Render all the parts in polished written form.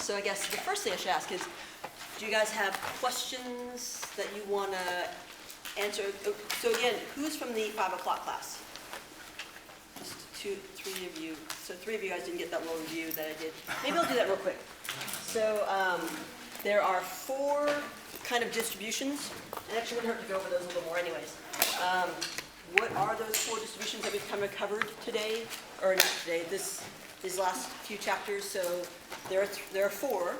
So I guess the first thing I should ask is, do you guys have questions that you want to answer? So again, who's from the 5 o'clock class? Just three of you. So 3 of you guys didn't get that little review that I did. Maybe I'll do that real quick. So there are 4 kind of distributions. And actually, it wouldn't hurt to go over those a little more anyways. What are those 4 distributions that we've kind of covered today? Or not today, these last few chapters. So there are 4.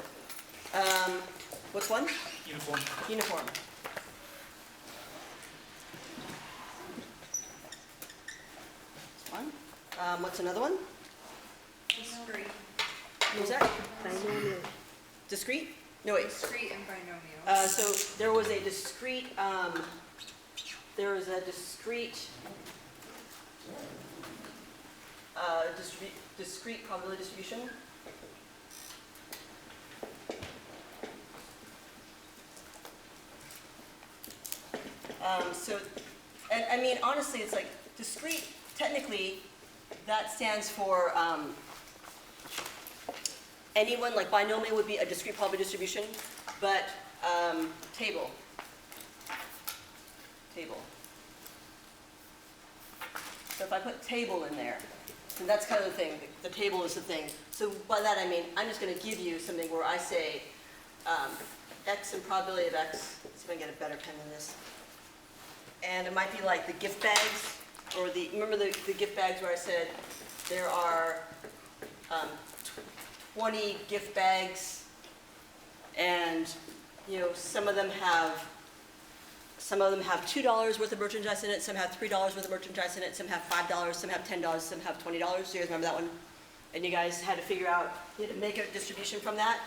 What's one? Uniform. Uniform. That's one. What's another one? Discrete. What was that? Binomial. Discrete? No, wait. Discrete and binomial. So there was a discrete, discrete probability distribution. And I mean, honestly, it's like discrete, technically, that stands for anyone, like binomial would be a discrete probability distribution, but table. So if I put table in there, then that's kind of the thing. The table is the thing. So by that I mean, I'm just going to give you something where I say x and probability of x. Let's see if I can get a better pen than this. And it might be like the gift bags, or remember the gift bags where I said there are 20 gift bags, and some of them have $2 worth of merchandise in it, some have $3 worth of merchandise in it, some have $5, some have $10, some have $20. Do you guys remember that one? And you guys had to figure out, you had to make a distribution from that,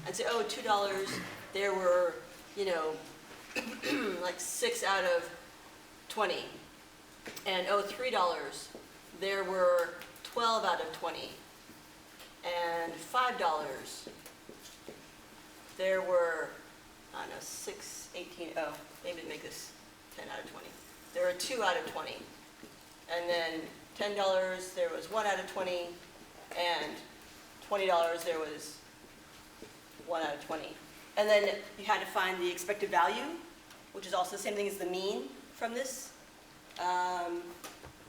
and say, oh, $2, there were, like 6 out of 20. And oh, $3, there were 12 out of 20. And $5, there were, I don't know, 6, 18, oh, maybe make this 10 out of 20. There were 2 out of 20. And then $10, there was 1 out of 20. And $20, there was 1 out of 20. And then you had to find the expected value, which is also the same thing as the mean from this.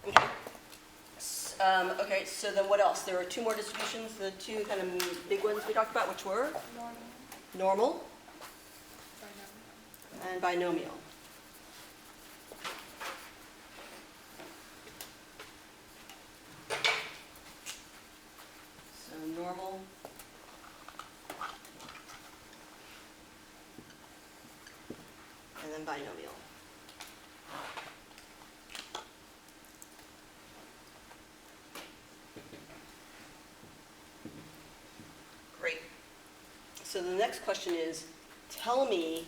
Okay. Okay, so then what else? There were 2 more distributions, the 2 kind of big ones we talked about, which were? Normal. And binomial. So normal. And then binomial. Great. So the next question is, tell me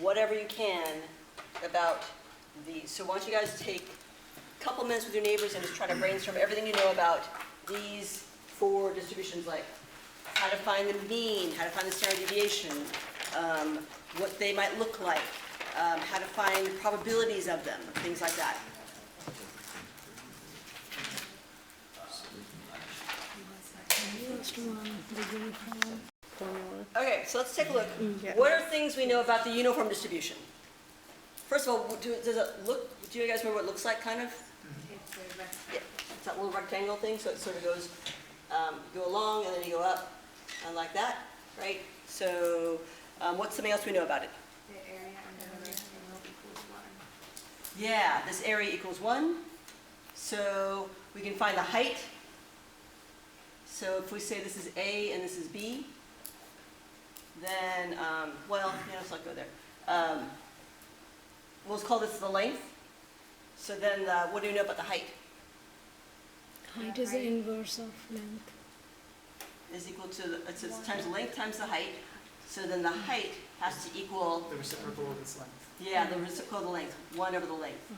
whatever you can about these. So why don't you guys take a couple minutes with your neighbors and just try to brainstorm everything you know about these 4 distributions, like how to find the mean, how to find the standard deviation, what they might look like, how to find probabilities of them, things like that. Okay, so let's take a look. What are things we know about the uniform distribution? First of all, do you guys remember what it looks like, kind of? It's a rectangle. Yeah, it's that little rectangle thing, so it sort of goes, go along, and then you go up, like that, right? So, what's something else we know about it? The area under the rectangle equals 1. Yeah, this area equals 1. So, we can find the height. So, if we say this is A and this is B, then, well, yeah, let's not go there. We'll call this the length. So then, what do you know about the height? Height is the inverse of length. Is equal to, it's times the length times the height. So then the height has to equal, The reciprocal of its length. yeah, the reciprocal of the length, 1 over the length.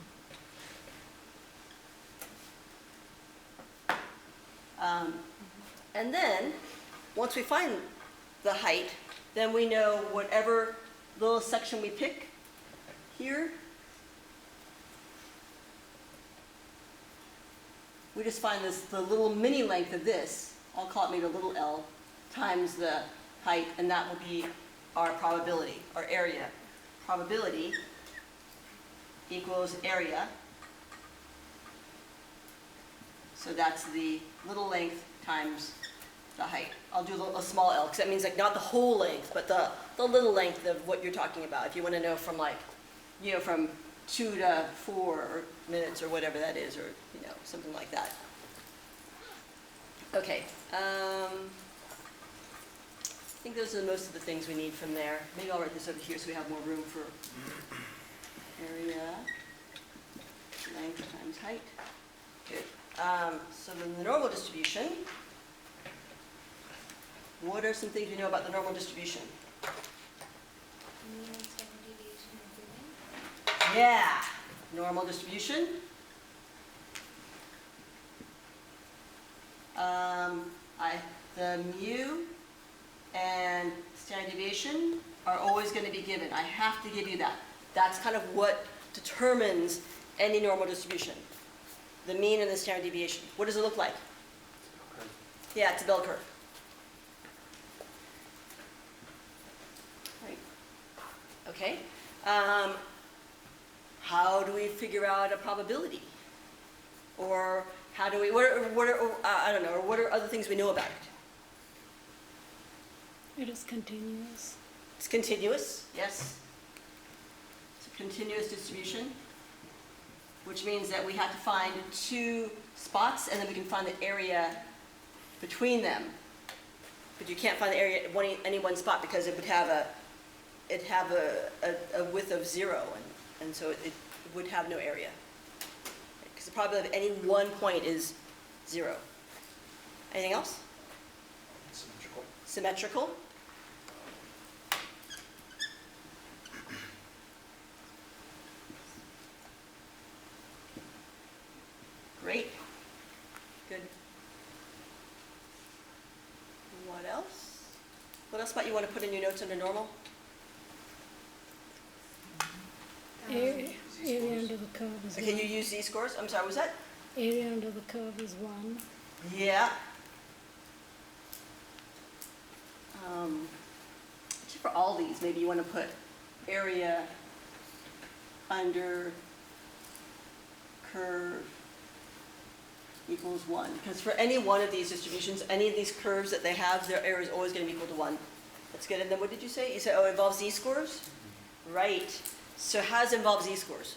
And then, once we find the height, then we know whatever little section we pick here, we just find the little mini length of this, I'll call it maybe a little L, times the height, and that will be our probability, our area. Probability equals area. So that's the little length times the height. I'll do a small l, because that means like not the whole length, but the little length of what you're talking about. If you want to know from like, you know, from 2 to 4 minutes or whatever that is, or, you know, something like that. Okay. I think those are most of the things we need from there. Maybe I'll write this over here so we have more room for area, length times height. Good. So then the normal distribution. What are some things we know about the normal distribution? Mean and standard deviation are given. Yeah, normal distribution. The mu and standard deviation are always going to be given. I have to give you that. That's kind of what determines any normal distribution. The mean and the standard deviation. What does it look like? Yeah, it's a bell curve. Right. Okay. How do we figure out a probability? Or how do we, I don't know, or what are other things we know about it? It is continuous. It's continuous, yes. It's a continuous distribution, which means that we have to find 2 spots, and then we can find the area between them. But you can't find the area at any one spot because it would have a width of 0, and so it would have no area. Because the probability of any one point is 0. Anything else? Symmetrical. Symmetrical. Great. Good. What else? What else might you want to put in your notes under normal? Area under the curve is Can you 1. use z-scores? I'm sorry, was that? Area under the curve is 1. Yeah. Actually, for all these, maybe you want to put area under curve equals 1. Because for any one of these distributions, any of these curves that they have, their area is always going to be equal to 1. That's good. And then what did you say? You said, oh, it involves z-scores? Right. So how does it involve z-scores?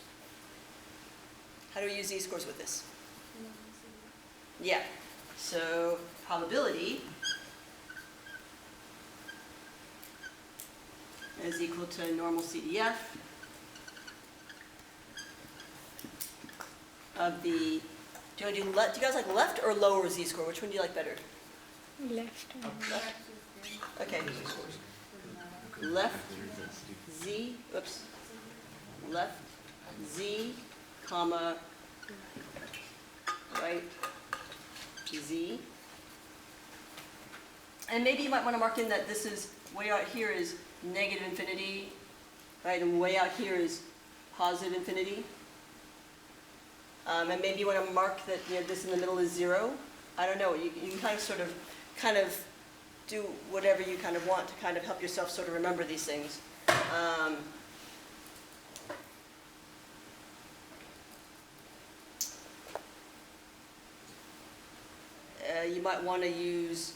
How do we use z-scores with this? Yeah. So probability is equal to normal CDF of the, do you guys like left or lower z-score? Which one do you like better? Left and right. Left? Okay. Left z, oops. Left z, comma, right z. And maybe you might want to mark in that this is, way out here is negative infinity, right? And way out here is positive infinity. And maybe you want to mark that, you know, this in the middle is 0. I don't know. You can kind of do whatever you kind of want to kind of help yourself sort of remember these things. You might want to use,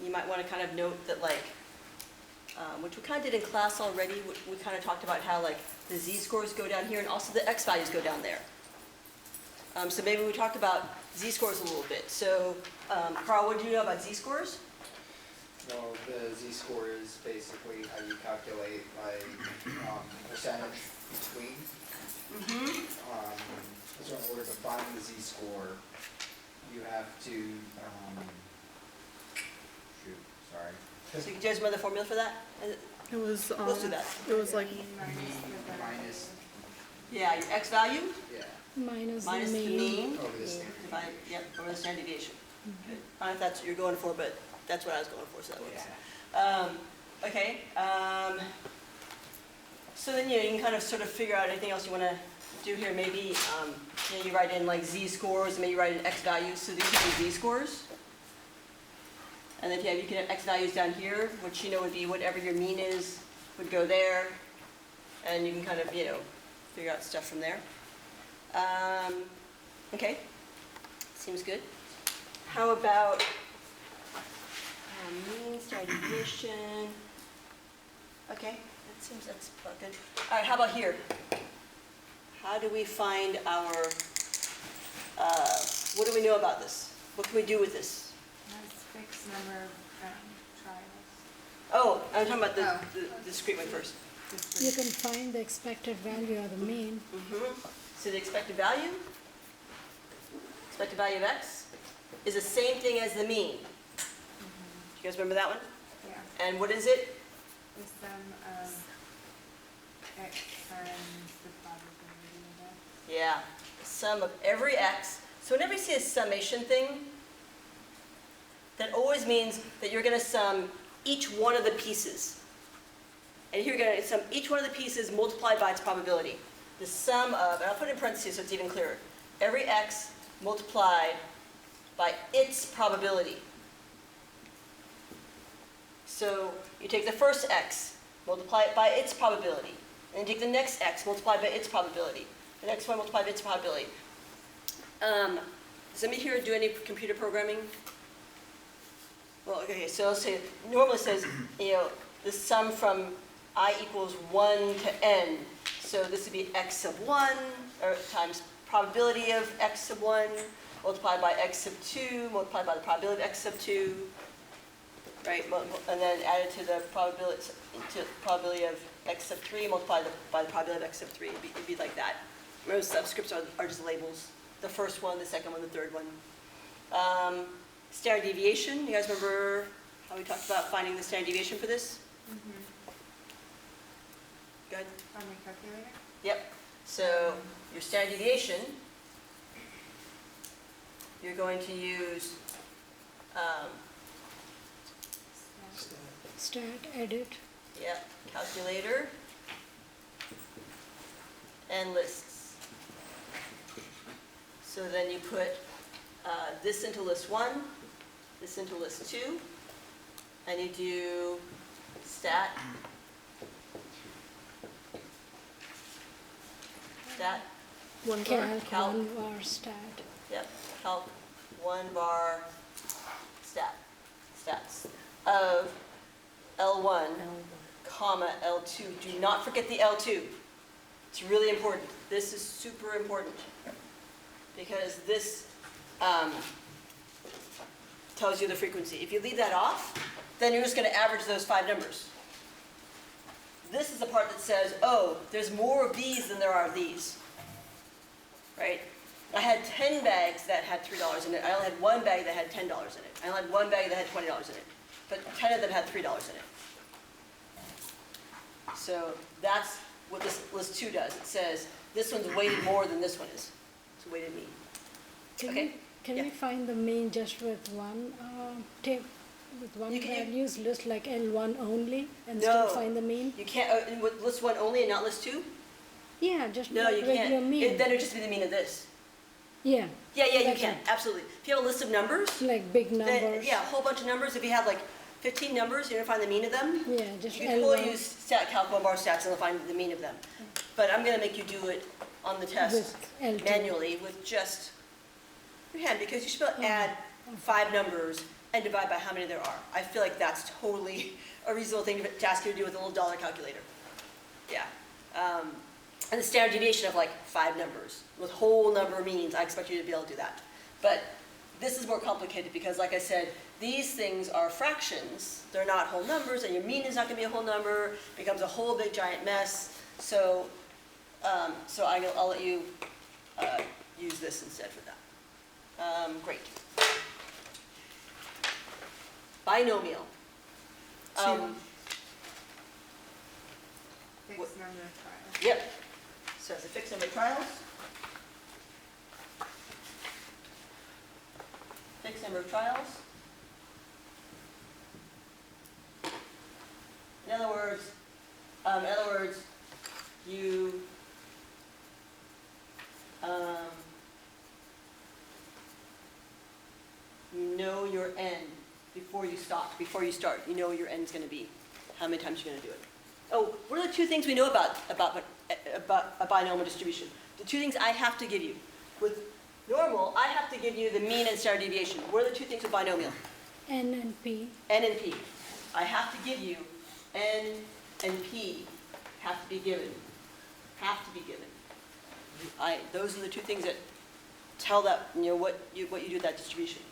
you might want to kind of note that, like, which we kind of did in class already, we kind of talked about how, like, the z-scores go down here and also the x values go down there. So maybe we talk about z-scores a little bit. So, Carl, what do you know about z-scores? Well, the z-score is basically how you calculate like percentage between. So in order to find the z-score, you have to, So you guys remember the formula for that? It was, Let's do that. it was like, minus, Yeah, your x value yeah, minus the minus the mean. mean over the standard. divided, yep, over the standard deviation. Good. I don't know if that's what you're going for, but that's what I was going for, so that works. Okay. So then, you know, you can kind of sort of figure out anything else you want to do here. Maybe you know, you write in like z-scores, maybe you write in x values. So these are the z-scores. And then you can have X values down here, which, would be whatever your mean is, would go there. And you can kind of, figure out stuff from there. Okay, seems good. How about mean, standard deviation? Okay, that's about good. All right, how about here? How do we find our, what do we know about this? What can we do with this? Has fixed number of trials. Oh, I'm talking about Oh. the discrete one first. You can find the expected value or the mean. So the expected value of x, is the same thing as the mean. You guys remember that one? Yeah, And what is it? the sum of x times the probability of x. Yeah, the sum of every x. So whenever you see a summation thing, that always means that you're going to sum each one of the pieces. And here you're going to sum each one of the pieces multiplied by its probability. The sum of, and I'll put it in parentheses so it's even clearer, every x multiplied by its probability. So you take the first x, multiply it by its probability. And you take the next x, multiply by its probability. The next one multiplied by its probability. Does anybody here do any computer programming? Well, okay, so let's say, normally it says, the sum from I equals 1 to n. So this would be x of 1, or times probability of x sub 1, multiplied by x sub 2, multiplied by the probability of x sub 2, right? And then added to the probability of x sub 3, multiplied by the probability of x sub 3. It'd be like that. Remember, subscripts are just labels. The first one, the second one, the third one. Standard deviation. You guys remember how we talked about finding the standard deviation for this? Good. On the calculator? Yep. So your standard deviation, you're going to use Stat, edit. calculator and lists. So then you put this into list 1, this into list 2, and you do stat, Calc, 1 var stat. calc 1 var stats of L1, comma L2. Do not forget the L2. It's really important. This is super important because this tells you the frequency. If you leave that off, then you're just going to average those 5 numbers. This is the part that says, oh, there's more of these than there are of these, right? I had 10 bags that had $3 in it. I only had 1 bag that had $10 in it. I only had 1 bag that had $20 in it. But 10 of them had $3 in it. So that's what this list 2 does. It says, this one's weighted more than this one is. It's a weighted mean. Okay. Can Yeah. we find the mean just with one with one You can- values list like L1 only and No. still find the mean? You can't, with list 1 only and not list 2? Yeah, just No, like you regular can't. mean. Then it would just be the mean of this. Yeah, Yeah, you That's can, right. absolutely. If you have a list of numbers, like big then, numbers. yeah, a whole bunch of numbers. If you have like 15 numbers, you're gonna find the mean of them. Yeah, just You can totally L1 use stat calc 1 bar stats and find the mean of them. But I'm gonna make you do it on the test with L2. manually with just your hand, because you should be able to add 5 numbers and divide by how many there are. I feel like that's totally a reasonable thing to ask you to do with a little dollar calculator. Yeah. And the standard deviation of like 5 numbers with whole number means, I expect you to be able to do that. But this is more complicated because, like I said, these things are fractions. They're not whole numbers, and your mean is not going to be a whole number. It becomes a whole big giant mess. So, I'll let you use this instead for that. Great. Binomial. Fixed number of trials. Yep. So it's a fixed number of trials. Fixed number of trials. In other words, you know your n before before you stop, before you start. You know what your end's going to be, how many times you're going to do it. Oh, what are the two things we know about a binomial distribution? The two things I have to give you. With normal, I have to give you the mean and standard deviation. What are the two things with binomial? N and P. N and P. I have to give you N and P have to be given. Have to be given. Those are the two things that tell that, what you do with that distribution.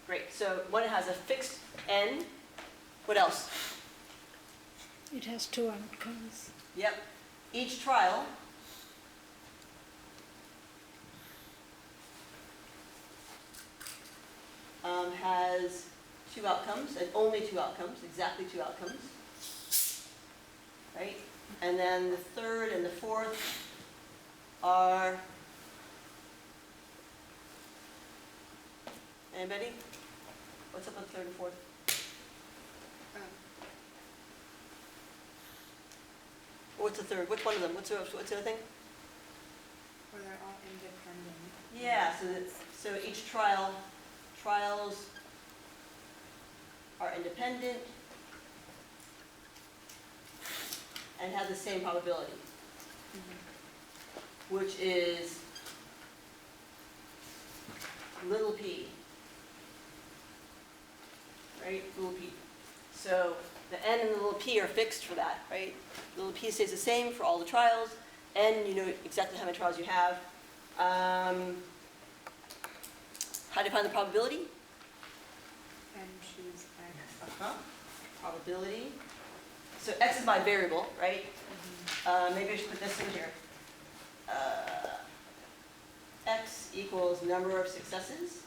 Great, so one has a fixed N. What else? It has two outcomes. Yep. Each trial has two outcomes, and only two outcomes, exactly two outcomes. Right? And then the third and the fourth are, anybody? What's up with third and fourth? What's the third? Which one of them? What's the other thing? Or they're all independent. Yeah, so each trials are independent and have the same probability, which is little p, right? Little p. So the n and the little p are fixed for that, right? Little p stays the same for all the trials. N, you know exactly how many trials you have. How do you find the probability? And choose X. Probability. So x is my variable, right? Maybe I should put this in here. X equals number of successes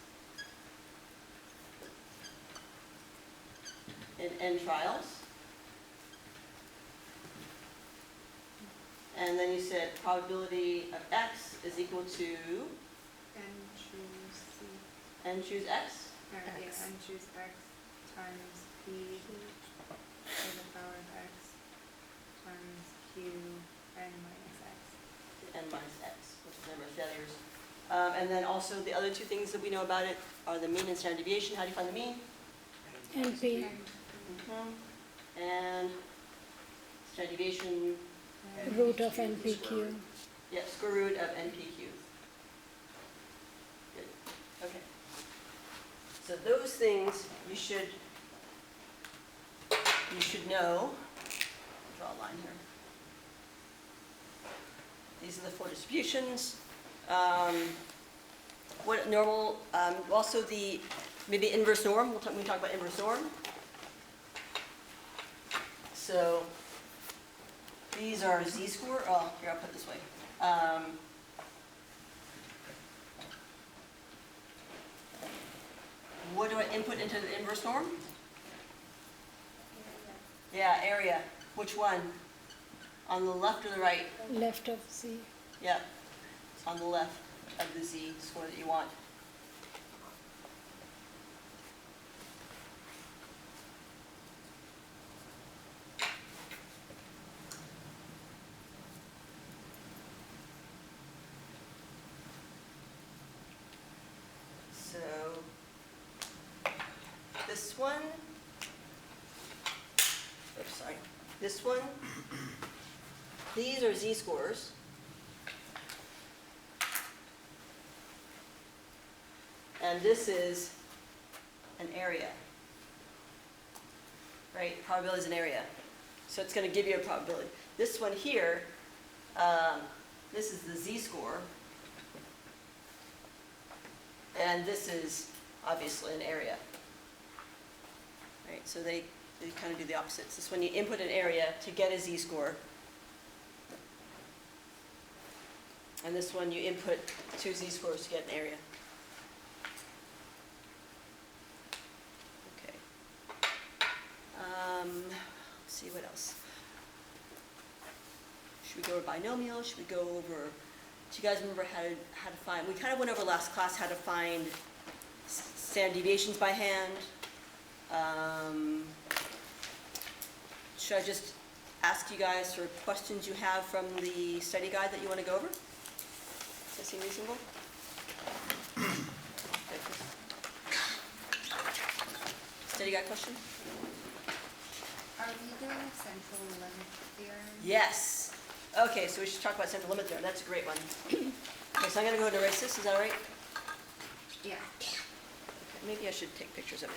in n trials. And then you said probability of x is equal to And choose C. n choose x. Or, yeah, and choose X times P to the power of X times Q n minus X. N minus x, which is the number of failures. And then also the other two things that we know about it are the mean and standard deviation. How do you find the mean? NP. And standard deviation, Root of NPQ. yeah, square root of NPQ. Good, okay. So those things you should know. Draw a line here. These are the four distributions. What normal, also the, maybe inverse norm, we talk about inverse norm. So these are z-score, oh, here I'll put it this way. What do I input into the inverse norm? Yeah, area. Which one? On the left or the right? Left of C. Yeah, it's on the left of the z-score that you want. So this one, oops, sorry, this one, these are z-scores. And this is an area, right? Probability is an area. So it's going to give you a probability. This one here, this is the z-score. And this is obviously an area. Right? So they kind of do the opposites. This one you input an area to get a z-score. And this one you input two z-scores to get an area. Okay. Let's see what else. Should we go over binomial? Should we go over? Do you guys remember how to find? We kind of went over last class how to find standard deviations by hand. Should I just ask you guys for questions you have from the study guide that you want to go over? Does that seem reasonable? Okay. Ted, you got a question? Are we doing central limit theorem? Yes. Okay, so we should talk about central limit theorem. That's a great one. Okay, so I'm gonna go ahead and erase this, is that all right? Yeah. Okay, maybe I should take pictures of it.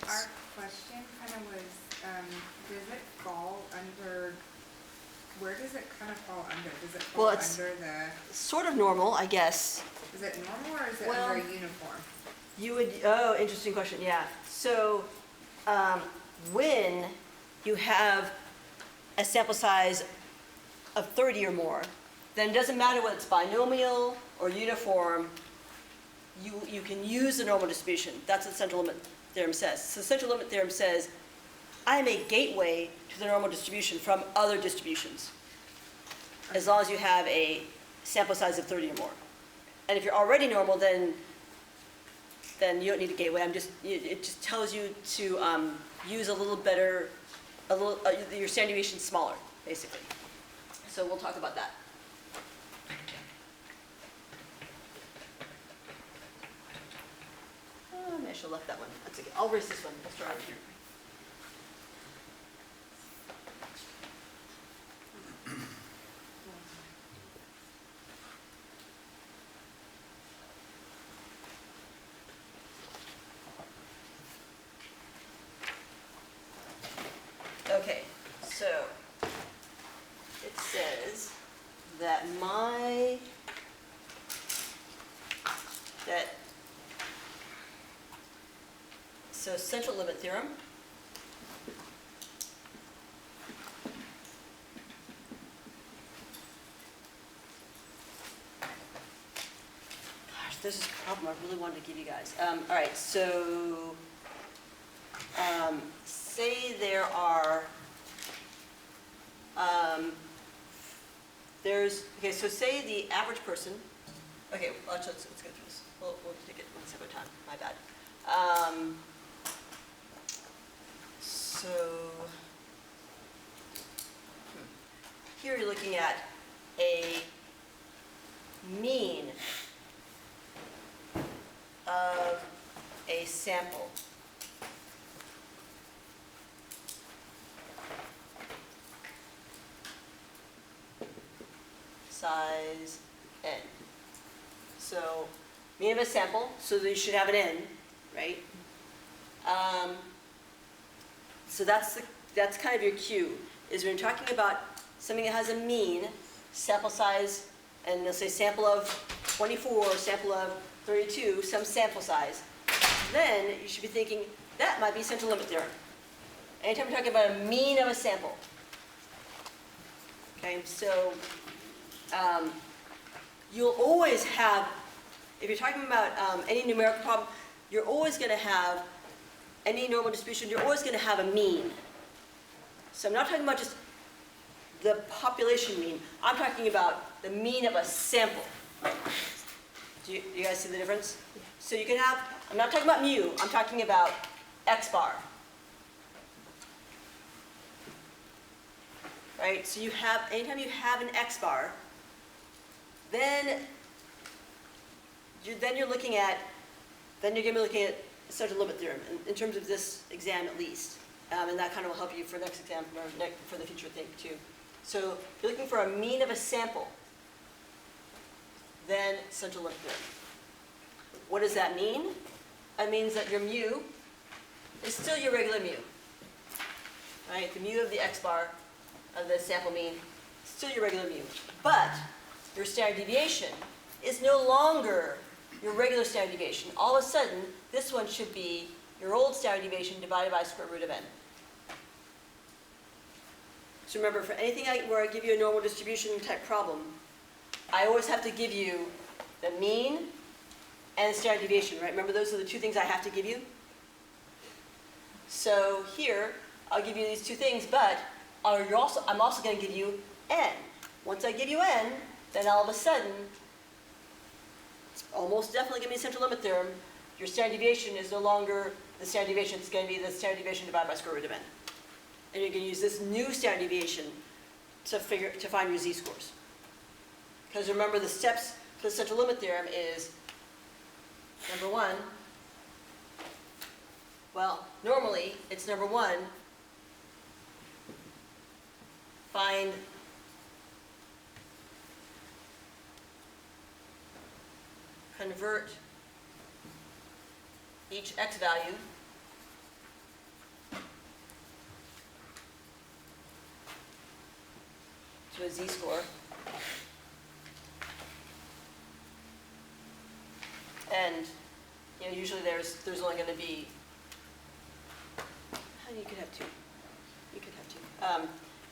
Our question kind of was, does it fall under, where does it kind of fall under? Does it fall Well, it's- under the, Sort of normal, I guess. is it normal or is it Well- under uniform? You would, oh, interesting question, yeah. So, when you have a sample size of 30 or more, then it doesn't matter whether it's binomial or uniform, you can use the normal distribution. That's what the central limit theorem says. So the central limit theorem says, I'm a gateway to the normal distribution from other distributions, as long as you have a sample size of 30 or more. And if you're already normal, then you don't need a gateway. It just tells you to use a little better, your standard deviation smaller, basically. So we'll talk about that. Maybe I should have left that one. That's okay. I'll erase this one. We'll start over here. Okay, so it says that so central limit theorem. Gosh, this is a problem I really wanted to give you guys. All right, so say there are, okay, so say the average person, okay, let's go through this. We'll take it one step at a time, my bad. Here you're looking at a mean of a sample. Size n. So mean of a sample, so that you should have an n, right? So that's kind of your cue, is when you're talking about something that has a mean, sample size, and they'll say sample of 24, sample of 32, some sample size, then you should be thinking, that might be central limit theorem. Anytime you're talking about a mean of a sample. Okay, so you'll always have, if you're talking about any numerical problem, you're always going to have, any normal distribution, you're always going to have a mean. So I'm not talking about just the population mean. I'm talking about the mean of a sample. Do you guys see the difference? So you can have, I'm not talking about mu, I'm talking about x bar. Right? So you have, anytime you have an x bar, then you're going to be looking at central limit theorem, in terms of this exam at least. And that kind of will help you for next exam, or for the future thing too. So if you're looking for a mean of a sample, then central limit theorem. What does that mean? That means that your mu is still your regular mu. Right? The mu of the x bar of the sample mean, still your regular mu. But your standard deviation is no longer your regular standard deviation. All of a sudden, this one should be your old standard deviation divided by square root of n. So remember, for anything where I give you a normal distribution type problem, I always have to give you the mean and the standard deviation, right? Remember, those are the two things I have to give you? So here, I'll give you these two things, but I'm also going to give you n. Once I give you n, then all of a sudden, it's almost definitely going to be central limit theorem. Your standard deviation is no longer the standard deviation. It's going to be the standard deviation divided by square root of n. And you're going to use this new standard deviation to find your z-scores. Because remember, the steps to the central limit theorem is, number one, Well, normally, it's number one, find convert each x value to a z-score. And, you know, usually there's only going to be, you could have two. You could have two.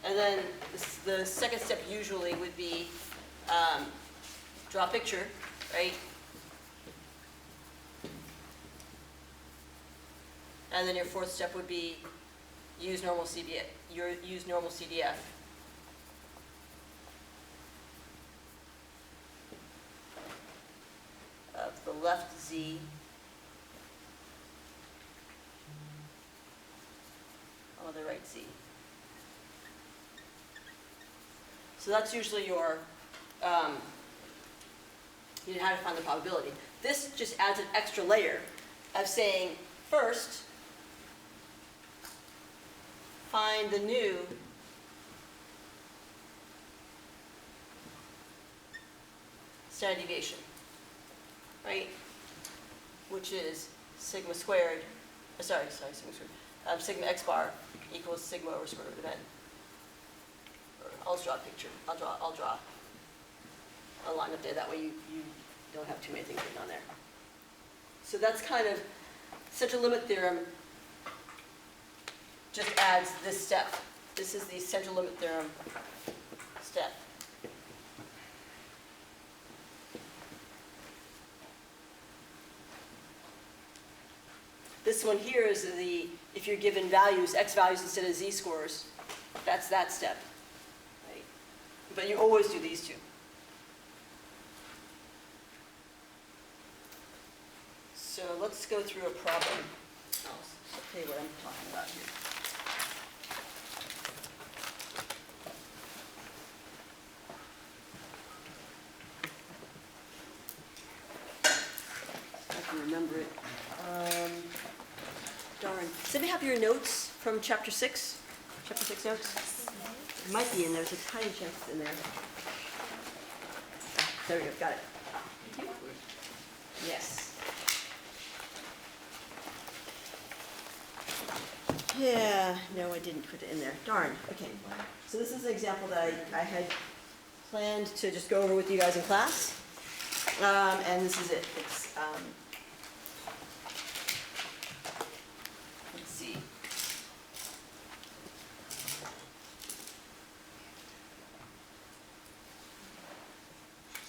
And then the second step usually would be draw a picture, right? And then your fourth step would be use normal CDF. Use normal CDF. Of the left Z on the right Z. So that's usually your, you know how to find the probability. This just adds an extra layer of saying, first, find the new standard deviation, right? Which is sigma squared, sigma squared, sigma x bar equals sigma over square root of n. Or I'll just draw a picture. I'll draw a line up there. That way you don't have too many things written on there. So that's kind of central limit theorem. Just adds this step. This is the central limit theorem step. This one here is the, if you're given values, x values instead of z-scores, that's that step. Right? But you always do these two. So let's go through a problem. I'll tell you what I'm talking about here. I can remember it. Darn. Does anybody have your notes from chapter 6? Chapter 6 notes? It might be in there. There's a tiny chance it's in there. Ah, there we go. Got it. Yes. Yeah. No, I didn't put it in there. Darn. Okay. So this is an example that I had planned to just go over with you guys in class. And this is it. It's let's see.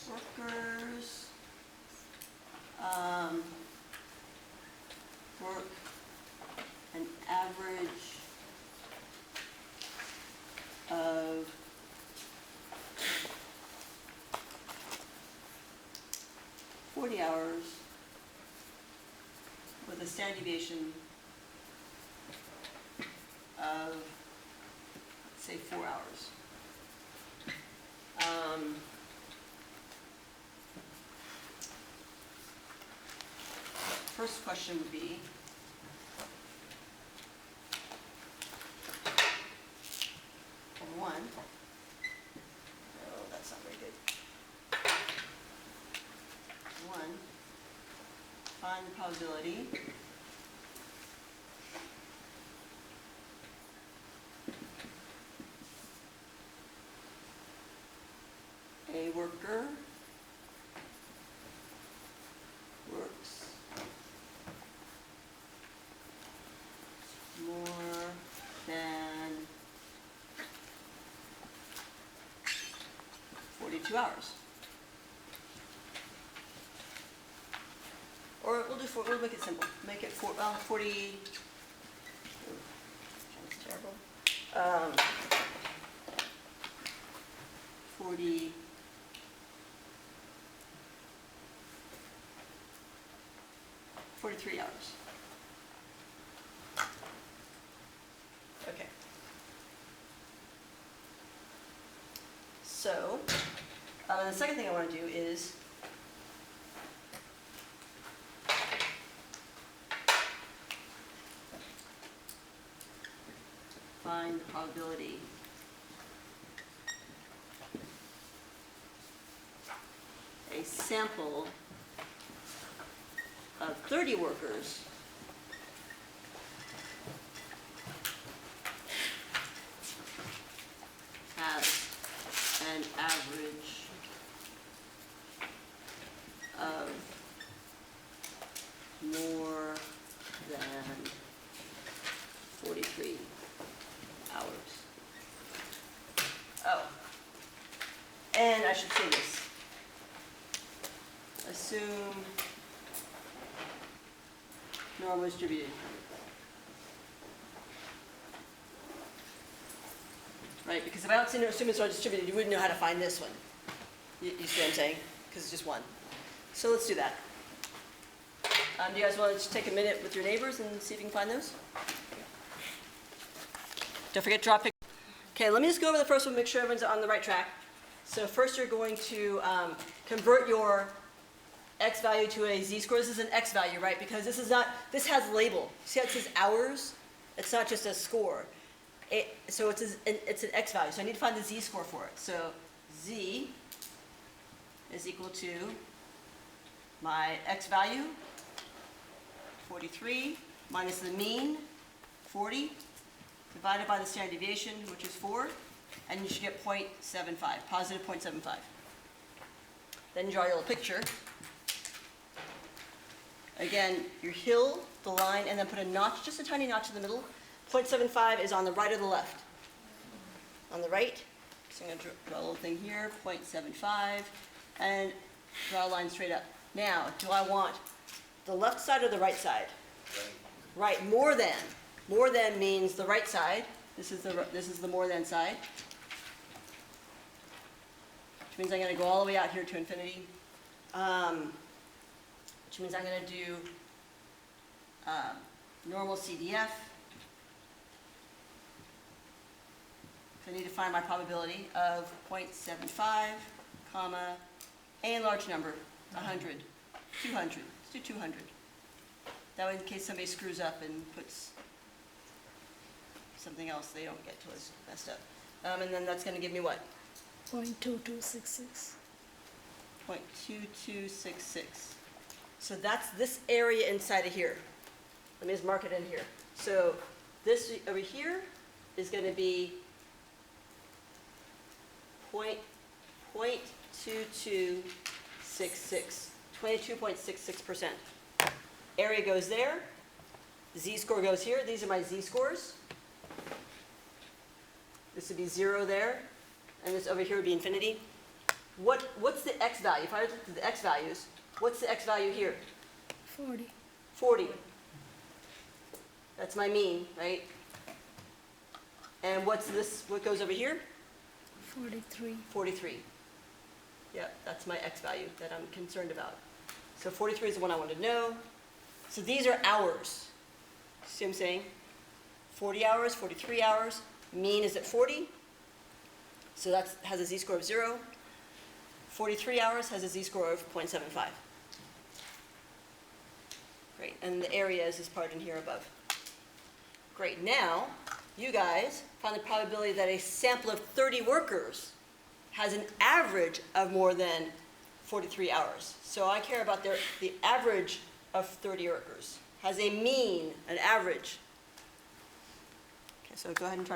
Workers work an average of 40 hours with a standard deviation of, let's say, 4 hours. First question would be, one. No, that's not very good. One, find the probability a worker works more than 42 hours. Or we'll make it simple. Make it 40. That's terrible. 43 hours. Okay. So, the second thing I want to do is find the probability a sample of 30 workers has an average of more than 43 hours. Oh, and I should say this. Assume normal distributed. Right, because if I don't assume it's not distributed, you wouldn't know how to find this one. You see what I'm saying? Because it's just one. So let's do that. Do you guys want to just take a minute with your neighbors and see if you can find those? Don't forget to draw a picture. Okay, let me just go over the first one, make sure everyone's on the right track. So first you're going to convert your x value to a z-score. This is an x value, right? Because this has label. See how it says hours? It's not just a score. So it's an x value. So I need to find the z-score for it. So z is equal to my x value, 43, minus the mean, 40, divided by the standard deviation, which is 4, and you should get 0.75, positive 0.75. Then draw your little picture. Again, your hill, the line, and then put a notch, just a tiny notch in the middle. 0.75 is on the right or the left? On the right. So I'm going to draw a little thing here, 0.75, and draw a line straight up. Now, do I want the left side or the right side? Right, more than. More than means the right side. This is the more than side. Which means I'm going to go all the way out here to infinity. Which means I'm going to do normal CDF. So I need to find my probability of 0.75, comma, a large number, 100, 200. Let's do 200. That way, in case somebody screws up and puts something else, they don't get to us messed up. And then that's going to give me what? 0.2266. 0.2266. So that's this area inside of here. Let me just mark it in here. So this over here is going to be 0.2266, 22.66%. Area goes there. Z-score goes here. These are my z-scores. This would be 0 there, and this over here would be infinity. What's the x value? If I look at the x values, what's the x value here? 40. 40. That's my mean, right? And what's this? What goes over here? 43. 43. Yep, that's my x value that I'm concerned about. So 43 is the one I want to know. So these are hours. See what I'm saying? 40 hours, 43 hours. Mean is at 40. So that has a z-score of 0. 43 hours has a z-score of 0.75. Great, and the area is this part in here above. Great, now you guys found the probability that a sample of 30 workers has an average of more than 43 hours. So I care about the average of 30 workers. Has a mean, an average. Okay, so go ahead and try